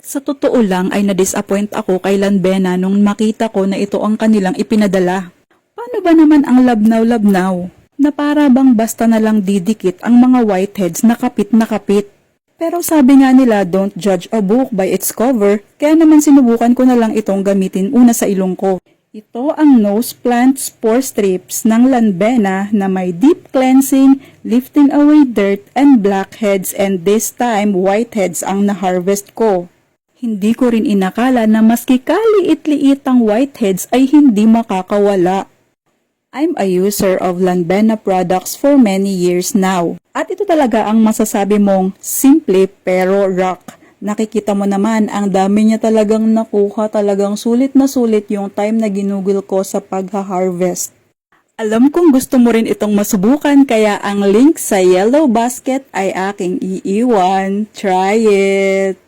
Sa totoo lang ay na-disappoint ako kay Lanbena nung makita ko na ito ang kanilang ipinadala. Paano ba naman ang labnaw-labnaw? Na para bang basta na lang didikit ang mga whiteheads na kapit. Pero sabi nga nila, don't judge a book by its cover, kaya naman sinubukan ko na lang itong gamitin una sa ilong ko. Ito ang Nose Plant Spore Strips ng Lanbena na may deep cleansing, lifting away dirt and blackheads, and this time whiteheads ang na-harvest ko. Hindi ko rin inakala na maski kaliit-liit ang whiteheads ay hindi makakawala. I'm a user of Lanbena products for many years now. At ito talaga ang masasabi mong simple pero rock. Nakikita mo naman, ang dami niya talagang nakuha, talagang sulit na sulit yung time na ginugol ko sa pagha-harvest. Alam kong gusto mo rin itong masubukan, kaya ang link sa yellow basket ay aking iiwan. Try it!